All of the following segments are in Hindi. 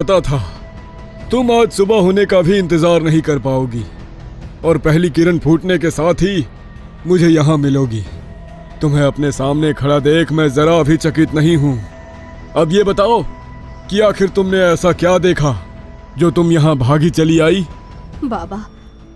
पता था तुम आज सुबह होने का भी इंतजार नहीं कर पाओगी और पहली किरण फूटने के साथ ही मुझे यहाँ मिलोगी। तुम्हें अपने सामने खड़ा देख मैं जरा भी चकित नहीं हूँ। अब ये बताओ कि आखिर तुमने ऐसा क्या देखा जो तुम यहाँ भागी चली आई? बाबा,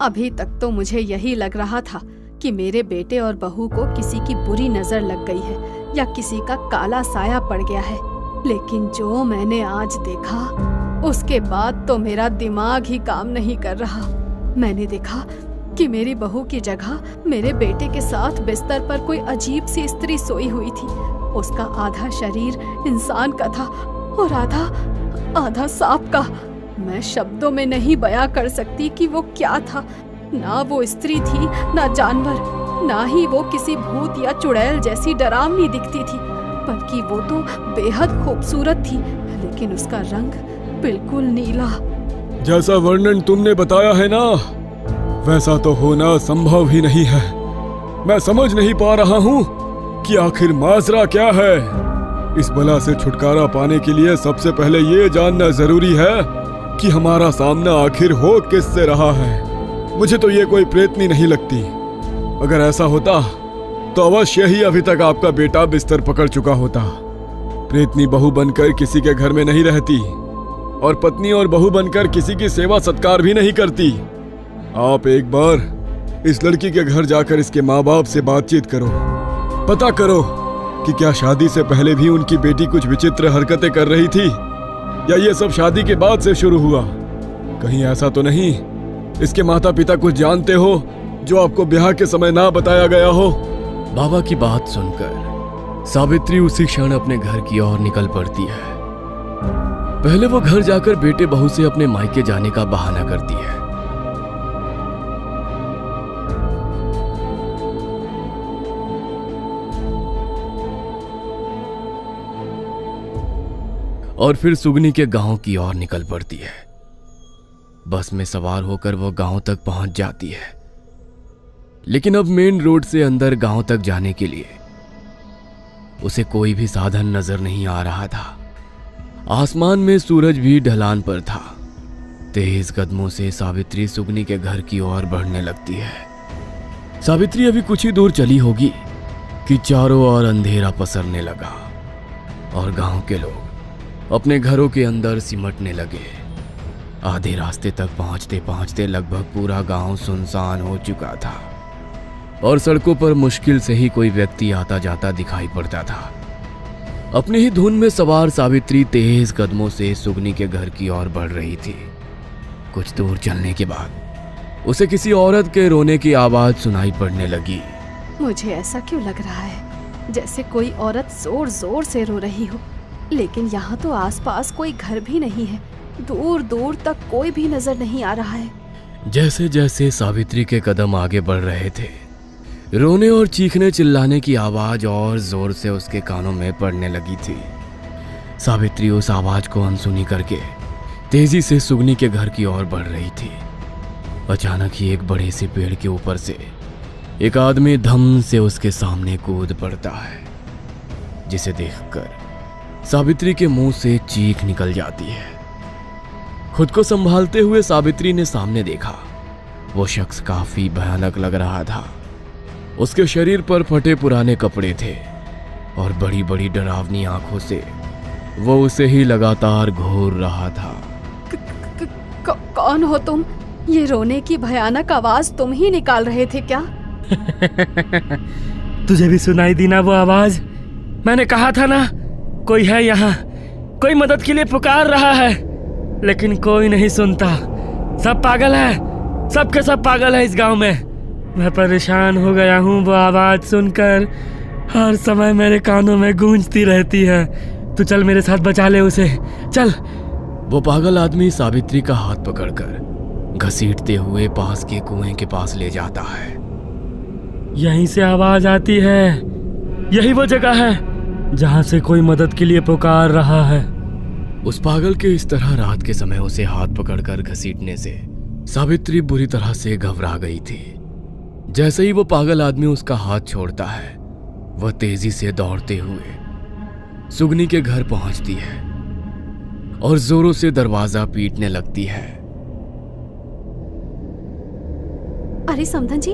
अभी तक तो मुझे यही लग रहा था कि मेरे बेटे और बहू को किसी की बुरी नजर लग गई है या किसी का काला साया पड़ गया है, लेकिन जो मैंने आज देखा उसके बाद तो मेरा दिमाग ही काम नहीं कर रहा। मैंने देखा कि मेरी बहू की जगह मेरे बेटे के साथ बिस्तर पर कोई अजीब सी स्त्री सोई हुई थी। उसका आधा शरीर इंसान का था और आधा सांप का। मैं शब्दों में नहीं बयां कर सकती कि वो क्या था। ना वो स्त्री थी, ना जानवर, ना ही वो किसी भूत या चुड़ैल जैसी डरावनी दिखती थी, बल्कि वो तो बेहद खूबसूरत थी, लेकिन उसका रंग बिल्कुल नीला। जैसा वर्णन तुमने बताया है ना, वैसा तो होना संभव ही नहीं है। मैं समझ नहीं पा रहा हूँ कि आखिर माजरा क्या है। इस बला से छुटकारा पाने के लिए सबसे पहले ये जानना जरूरी है कि हमारा सामना आखिर हो किससे रहा है। मुझे तो ये कोई प्रेतनी नहीं लगती। अगर ऐसा होता तो अवश्य ही अभी तक आपका बेटा बिस्तर पकड़ चुका होता। प्रेतनी बहू बनकर किसी के घर में नहीं रहती और पत्नी और बहू बनकर किसी की सेवा सत्कार भी नहीं करती। आप एक बार इस लड़की के घर जाकर इसके माँ बाप से बातचीत करो, पता करो कि क्या शादी से पहले भी उनकी बेटी कुछ विचित्र हरकतें कर रही थी या ये सब शादी के बाद से शुरू हुआ। कहीं ऐसा तो नहीं इसके माता पिता कुछ जानते हो जो आपको ब्याह के समय ना बताया गया हो? बाबा की बात सुनकर सावित्री उसी क्षण अपने घर की ओर निकल पड़ती है। पहले वो घर जाकर बेटे बहू से अपने मायके जाने का बहाना करती है। और फिर सुगनी के गांव की ओर निकल पड़ती है। बस में सवार होकर वो गांव तक पहुंच जाती है, लेकिन अब मेन रोड से अंदर गांव तक जाने के लिए उसे कोई भी साधन नजर नहीं आ रहा था। आसमान में सूरज भी ढलान पर था। तेज कदमों से सावित्री सुगनी के घर की ओर बढ़ने लगती है। सावित्री अभी कुछ ही दूर चली होगी कि चारों ओर अंधेरा पसरने लगा और गांव के लोग अपने घरों के अंदर सिमटने लगे। आधे रास्ते तक पहुंचते पहुंचते लगभग पूरा गांव सुनसान हो चुका था और सड़कों पर मुश्किल से ही कोई व्यक्ति आता जाता दिखाई पड़ता था। अपनी ही धुन में सवार सावित्री तेज कदमों से सुगनी के घर की ओर बढ़ रही थी। कुछ दूर चलने के बाद उसे किसी औरत के रोने की आवाज सुनाई पड़ने लगी। मुझे ऐसा क्यों लग रहा है जैसे कोई औरत जोर जोर से रो रही हो, लेकिन यहाँ तो आसपास कोई घर भी नहीं है। दूर दूर तक कोई भी नजर नहीं आ रहा है। जैसे जैसे सावित्री के कदम आगे बढ़ रहे थे, रोने और चीखने चिल्लाने की आवाज और जोर से उसके कानों में पड़ने लगी थी। सावित्री उस आवाज को अनसुनी करके तेजी से सुगनी के घर की ओर बढ़ रही थी। अचानक ही एक बड़े से पेड़ के ऊपर से एक आदमी धम से उसके सामने कूद पड़ता है, जिसे देखकर सावित्री के मुंह से चीख निकल जाती है। खुद को संभालते हुए सावित्री ने सामने देखा। वो शख्स काफी भयानक लग रहा था। उसके शरीर पर फटे पुराने कपड़े थे और बड़ी बड़ी डरावनी आंखों से वो उसे ही लगातार घूर रहा था। कौन हो तुम? ये रोने की भयानक आवाज तुम ही निकाल रहे थे क्या? तुझे भी सुनाई दी ना वो आवाज? मैंने कहा था ना, कोई है यहाँ, कोई मदद के लिए पुकार रहा है, लेकिन कोई नहीं सुनता। सब पागल है, सबके सब पागल है इस गांव में। मैं परेशान हो गया हूँ वो आवाज सुनकर, हर समय मेरे कानों में गूंजती रहती है। तू चल मेरे साथ बचा ले उसे, चल। वो पागल आदमी सावित्री का हाथ पकड़कर घसीटते हुए पास के कुएं के पास ले जाता है। यहीं से आवाज आती है, यही वो जगह है जहां से कोई मदद के लिए पुकार रहा है। उस पागल के इस तरह रात के समय उसे हाथ पकड़कर घसीटने से सावित्री बुरी तरह से घबरा गई थी। जैसे ही वो पागल आदमी उसका हाथ छोड़ता है, वह तेजी से दौड़ते हुए सुगनी के घर पहुंचती है और जोरों से दरवाजा पीटने लगती है। अरे समधन जी,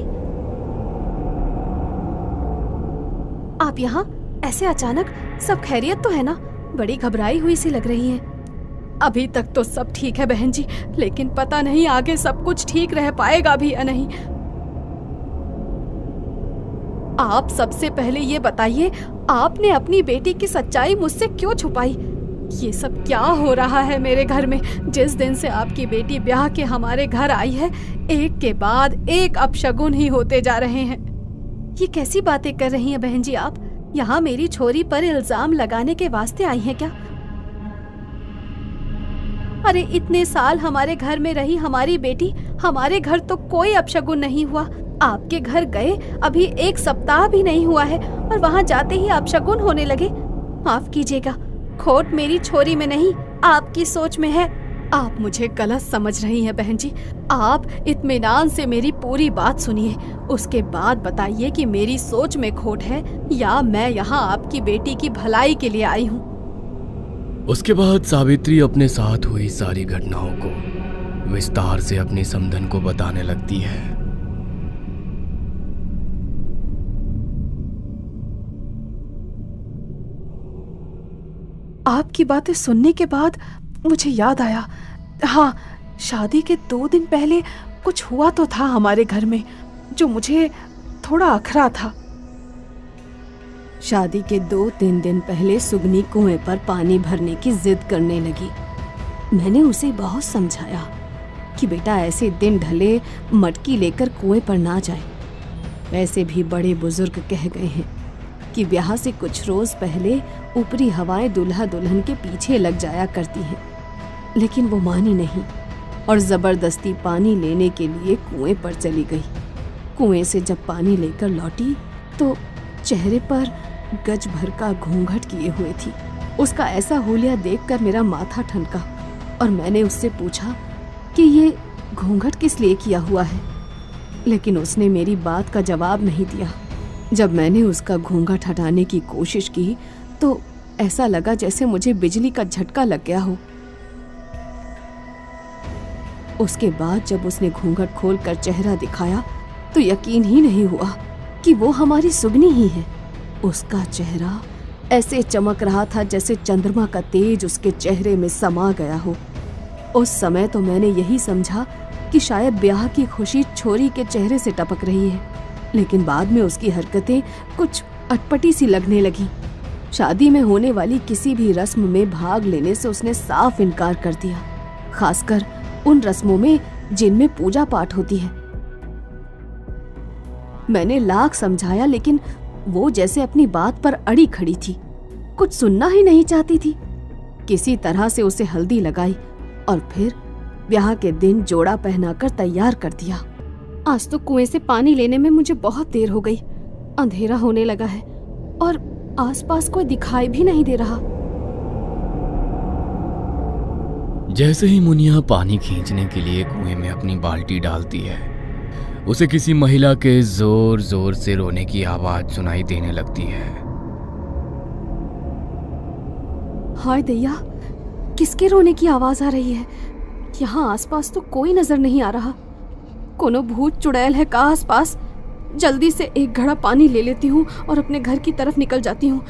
आप यहाँ ऐसे अचानक? सब खैरियत तो है ना? बड़ी घबराई हुई सी लग रही हैं। अभी तक तो सब ठीक है बहन जी, लेकिन पता नहीं आगे सब कुछ ठीक रह पाएगा भी या नहीं। आप सबसे पहले ये बताइए, आपने अपनी बेटी की सच्चाई मुझसे क्यों छुपाई? ये सब क्या हो रहा है मेरे घर में? जिस दिन से आपकी बेटी ब्याह के हमारे घर आई है, एक के बाद एक अपशगुन ही होते जा रहे हैं। ये कैसी बातें कर रही हैं बहन जी आप? यहाँ मेरी छोरी पर इल्जाम लगाने के वास्ते आई हैं क्या? अरे इतने साल हमारे घर में रही हमारी बेटी, हमारे घर तो कोई अपशगुन नहीं हुआ। आपके घर गए अभी 1 सप्ताह भी नहीं हुआ है और वहाँ जाते ही अपशगुन होने लगे। माफ कीजिएगा, खोट मेरी छोरी में नहीं, आपकी सोच में है। आप मुझे गलत समझ रही हैं बहन जी। आप इत्मीनान से मेरी पूरी बात सुनिए, उसके बाद बताइए कि मेरी सोच में खोट है या मैं यहाँ आपकी बेटी की भलाई के लिए आई हूँ। उसके बाद सावित्री अपने साथ हुई सारी घटनाओं को विस्तार से अपनी समधन को बताने लगती है। आपकी बातें सुनने के बाद मुझे याद आया, हाँ, शादी के 2 दिन पहले कुछ हुआ तो था हमारे घर में जो मुझे थोड़ा अखरा था। शादी के 2-3 दिन पहले सुगनी कुएं पर पानी भरने की जिद करने लगी। मैंने उसे बहुत समझाया कि बेटा ऐसे दिन ढले मटकी लेकर कुएं पर ना जाए। वैसे भी बड़े बुजुर्ग कह गए हैं कि ब्याह से कुछ रोज पहले ऊपरी हवाएं दूल्हा दुल्हन के पीछे लग जाया करती हैं। लेकिन वो मानी नहीं और जबरदस्ती पानी लेने के लिए कुएं पर चली गई। कुएं से जब पानी लेकर लौटी तो चेहरे पर गज भर का घूंघट किए हुए थी। उसका ऐसा हुलिया देखकर मेरा माथा ठनका और मैंने उससे पूछा कि ये घूंघट किस लिए किया हुआ है, लेकिन उसने मेरी बात का जवाब नहीं दिया। जब मैंने उसका घूंघट हटाने की कोशिश की तो ऐसा लगा जैसे मुझे बिजली का झटका लग गया हो। उसके बाद जब उसने घूंघट खोलकर चेहरा दिखाया तो यकीन ही नहीं हुआ कि वो हमारी सुगनी ही है। उसका चेहरा ऐसे चमक रहा था जैसे चंद्रमा का तेज उसके चेहरे में समा गया हो। उस समय तो मैंने यही समझा कि शायद ब्याह की खुशी छोरी के चेहरे से टपक रही है, लेकिन बाद में उसकी हरकतें कुछ अटपटी सी लगने लगी। शादी में होने वाली किसी भी रस्म में भाग लेने से उसने साफ इनकार कर दिया, खासकर उन रस्मों में जिनमें पूजा पाठ होती है। मैंने लाख समझाया लेकिन वो जैसे अपनी बात पर अड़ी खड़ी थी, कुछ सुनना ही नहीं चाहती थी। किसी तरह से उसे हल्दी लगाई और फिर ब्याह के दिन जोड़ा पहनाकर तैयार कर दिया। आज तो कुएं से पानी लेने में मुझे बहुत देर हो गई। अंधेरा होने लगा है और आसपास कोई दिखाई भी नहीं दे रहा। जैसे ही मुनिया पानी खींचने के लिए कुएं में अपनी बाल्टी डालती है, उसे किसी महिला के जोर जोर से रोने की आवाज सुनाई देने लगती है। हाय दैया, किसके रोने की आवाज आ रही है? यहाँ आसपास तो कोई नजर नहीं आ रहा। कोनो भूत चुड़ैल है का आसपास? जल्दी से एक घड़ा पानी ले लेती हूँ और अपने घर की तरफ निकल जाती हूँ।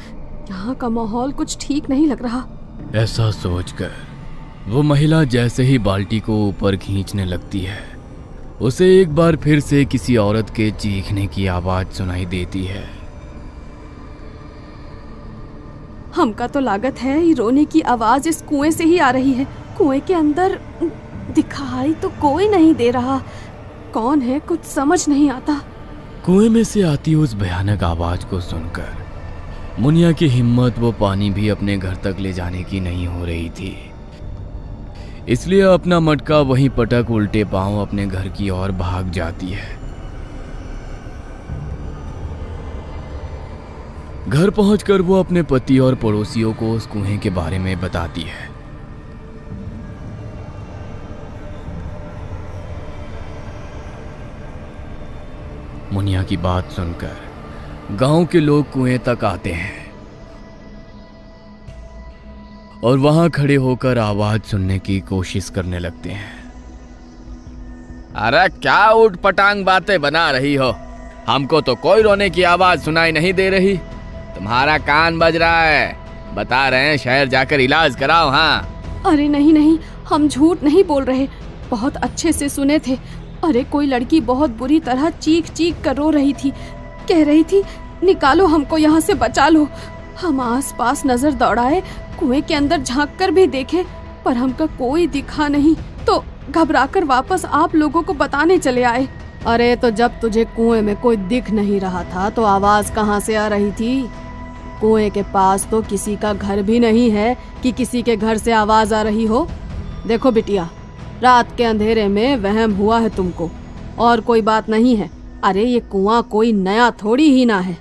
यहाँ का माहौल कुछ ठीक नहीं लग रहा। ऐसा सोचकर वो महिला जैसे ही बाल्टी को ऊपर खींचने लगती है, उसे एक बार फिर से किसी औरत के चीखने की आवाज सुनाई देती है। हमका तो लागत है ये रोने की आवाज इस कुएं से ही आ रही है। कुएं के अंदर दिखाई तो कोई नहीं दे रहा। कौन है कुछ समझ नहीं आता। कुएं में से आती उस भयानक आवाज को सुनकर मुनिया की हिम्मत वो पानी भी अपने घर तक ले जाने की नहीं हो रही थी, इसलिए अपना मटका वहीं पटक उल्टे पांव अपने घर की ओर भाग जाती है। घर पहुंचकर वो अपने पति और पड़ोसियों को उस कुएं के बारे में बताती है। मुनिया की बात सुनकर गांव के लोग कुएं तक आते हैं और वहां खड़े होकर आवाज सुनने की कोशिश करने लगते हैं। अरे क्या उठ पटांग बातें बना रही हो? हमको तो कोई रोने की आवाज सुनाई नहीं दे रही। तुम्हारा कान बज रहा है। बता रहे हैं शहर जाकर इलाज कराओ। हाँ। अरे नहीं नहीं, हम झूठ नहीं बोल रहे, बहुत अच्छे से सुने थे। अरे कोई लड़की बहुत बुरी तरह चीख चीख कर रो रही थी, कह रही थी निकालो हमको यहाँ से, बचा लो। हम आसपास नजर दौड़ाए, कुएं के अंदर झांक कर भी देखे, पर हमका कोई दिखा नहीं, तो घबराकर वापस आप लोगों को बताने चले आए। अरे तो जब तुझे कुएं में कोई दिख नहीं रहा था तो आवाज कहाँ से आ रही थी? कुएं के पास तो किसी का घर भी नहीं है कि किसी के घर से आवाज आ रही हो। देखो बिटिया, रात के अंधेरे में वहम हुआ है तुमको, और कोई बात नहीं है। अरे ये कुआं कोई नया थोड़ी ही ना है।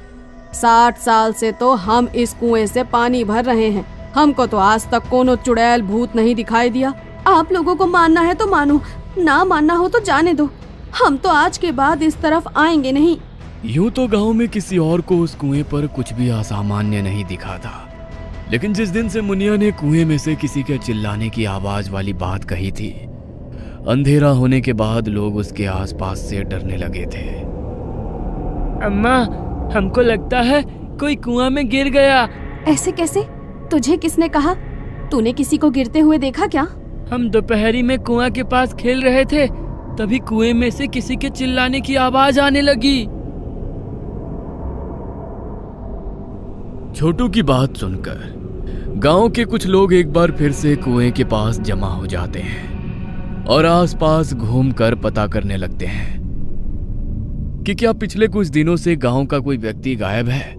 60 साल से तो हम इस कुएं से पानी भर रहे हैं। हमको तो आज तक कोनो चुड़ैल भूत नहीं दिखाई दिया। आप लोगों को मानना है तो मानो, ना मानना हो तो जाने दो। हम तो आज के बाद इस तरफ आएंगे नहीं। यूं तो गांव में किसी और को उस कुएं पर कुछ भी असामान्य नहीं दिखा था, लेकिन जिस दिन से मुनिया ने कुएं में से किसी के चिल्लाने की आवाज वाली बात कही थी, अंधेरा होने के बाद लोग उसके आसपास से डरने लगे थे। अम्मा, हमको लगता है कोई कुआं में गिर गया। ऐसे कैसे? तुझे किसने कहा? तूने किसी को गिरते हुए देखा क्या? हम दोपहरी में कुआं के पास खेल रहे थे, तभी कुएं में से किसी के चिल्लाने की आवाज आने लगी। छोटू की बात सुनकर गांव के कुछ लोग एक बार फिर से कुएं के पास जमा हो जाते हैं और आसपास घूमकर पता करने लगते हैं कि क्या पिछले कुछ दिनों से गांव का कोई व्यक्ति गायब है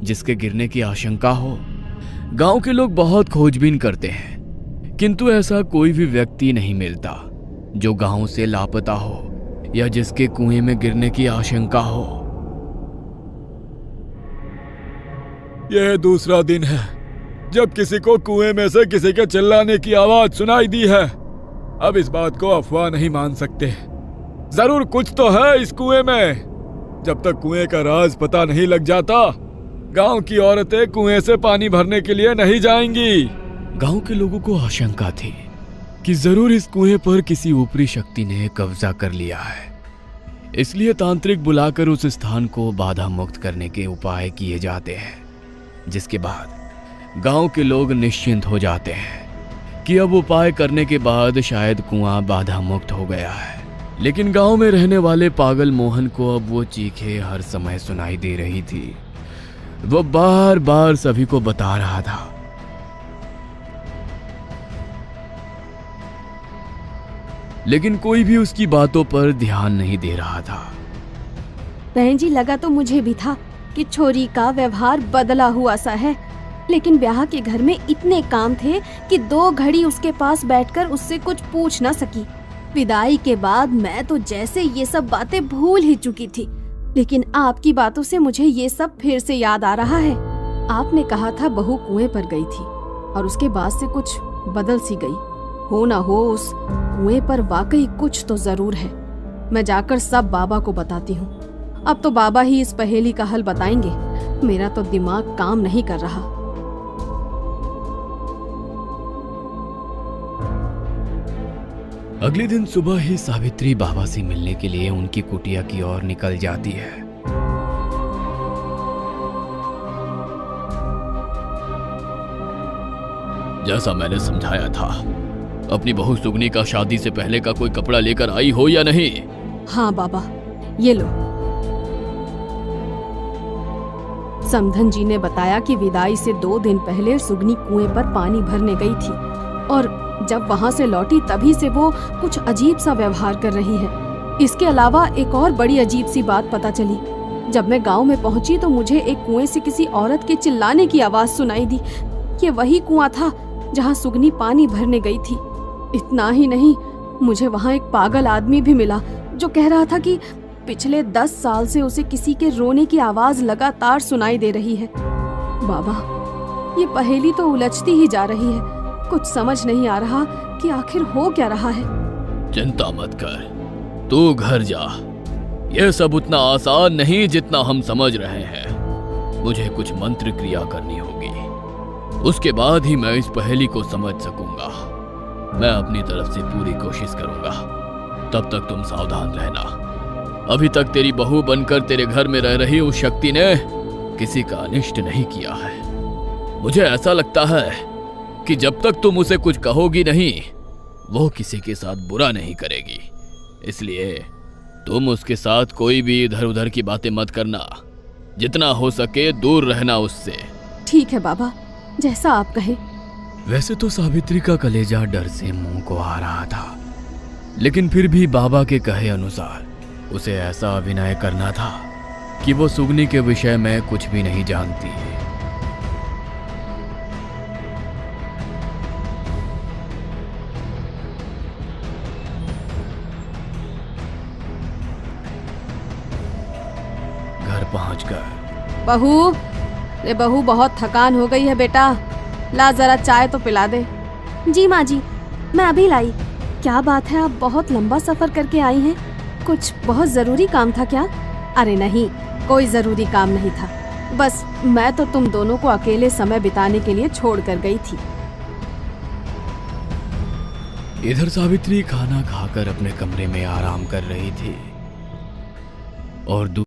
जिसके गिरने की आशंका हो। गांव के लोग बहुत खोजबीन करते हैं, किंतु ऐसा कोई भी व्यक्ति नहीं मिलता जो गांव से लापता हो या जिसके कुएं में गिरने की आशंका हो। यह दूसरा दिन है जब किसी को कुएं में से किसी के चिल्लाने की आवाज सुनाई दी है। अब इस बात को अफवाह नहीं मान सकते, जरूर कुछ तो है इस कुएं में। जब तक कुएं का राज पता नहीं लग जाता, गांव की औरतें कुएं से पानी भरने के लिए नहीं जाएंगी। गांव के लोगों को आशंका थी कि जरूर इस कुएं पर किसी ऊपरी शक्ति ने कब्जा कर लिया है, इसलिए तांत्रिक बुलाकर उस स्थान को बाधा मुक्त करने के उपाय किए जाते हैं, जिसके बाद गांव के लोग निश्चिंत हो जाते हैं कि अब उपाय करने के बाद शायद कुआं बाधा मुक्त हो गया है। लेकिन गांव में रहने वाले पागल मोहन को अब वो चीखें हर समय सुनाई दे रही थी। वो बार बार सभी को बता रहा था, लेकिन कोई भी उसकी बातों पर ध्यान नहीं दे रहा था। बहन जी, लगा तो मुझे भी था कि छोरी का व्यवहार बदला हुआ सा है, लेकिन ब्याह के घर में इतने काम थे कि 2 घड़ी उसके पास बैठकर उससे कुछ पूछ ना सकी। विदाई के बाद मैं तो जैसे ये सब बातें भूल ही चुकी थी, लेकिन आपकी बातों से मुझे ये सब फिर से याद आ रहा है। आपने कहा था बहू कुएं पर गई थी और उसके बाद से कुछ बदल सी गई। हो ना हो उस कुएं पर वाकई कुछ तो जरूर है। मैं जाकर सब बाबा को बताती हूँ। अब तो बाबा ही इस पहेली का हल बताएंगे। मेरा तो दिमाग काम नहीं कर रहा। अगले दिन सुबह ही सावित्री बाबा से मिलने के लिए उनकी कुटिया की ओर निकल जाती है। जैसा मैंने समझाया था, अपनी बहू सुगनी का शादी से पहले का कोई कपड़ा लेकर आई हो या नहीं? हाँ बाबा, ये लो। समधन जी ने बताया कि विदाई से 2 दिन पहले सुगनी कुएं पर पानी भरने गई थी और जब वहां से लौटी तभी से वो कुछ अजीब सा व्यवहार कर रही है। इसके अलावा एक और बड़ी अजीब सी बात पता चली। जब मैं गांव में पहुंची तो मुझे एक कुएं से किसी औरत के चिल्लाने की आवाज सुनाई दी। ये वही कुआं था जहां सुगनी पानी भरने गई थी। इतना ही नहीं, मुझे वहां एक पागल आदमी भी मिला जो कह रहा था कि पिछले 10 साल से उसे किसी के रोने की आवाज लगातार सुनाई दे रही है। बाबा, ये पहेली तो उलझती ही जा रही है। कुछ समझ नहीं आ रहा कि आखिर हो क्या रहा है। चिंता मत कर, तू घर जा। यह सब उतना आसान नहीं जितना हम समझ रहे हैं। मुझे कुछ मंत्र क्रिया करनी होगी उसके बाद ही मैं इस पहेली को समझ सकूंगा। मैं अपनी तरफ से पूरी कोशिश करूंगा। तब तक तुम सावधान रहना। अभी तक तेरी बहू बनकर तेरे घर में रह रही उस शक्ति ने किसी का अनिष्ट नहीं किया है। मुझे ऐसा लगता है कि जब तक तुम उसे कुछ कहोगी नहीं, वो किसी के साथ बुरा नहीं करेगी। इसलिए तुम उसके साथ कोई भी इधर उधर की बातें मत करना। जितना हो सके दूर रहना उससे। ठीक है बाबा, जैसा आप कहें। वैसे तो सावित्री का कलेजा डर से मुंह को आ रहा था, लेकिन फिर भी बाबा के कहे अनुसार उसे ऐसा अभिनय करना था कि वो सुगनी के विषय में कुछ भी नहीं जानती। घर पहुंचकर बहू, रे बहू, बहुत थकान हो गई है बेटा, ला जरा चाय तो पिला दे। जी माँ जी, मैं अभी लाई। क्या बात है, आप बहुत लंबा सफर करके आई हैं? कुछ बहुत जरूरी काम था क्या? अरे नहीं, कोई जरूरी काम नहीं था। बस मैं तो तुम दोनों को अकेले समय बिताने के लिए छोड़ कर गई थी। इधर सावित्री खाना खाकर अपने कमरे में आराम कर रही थी और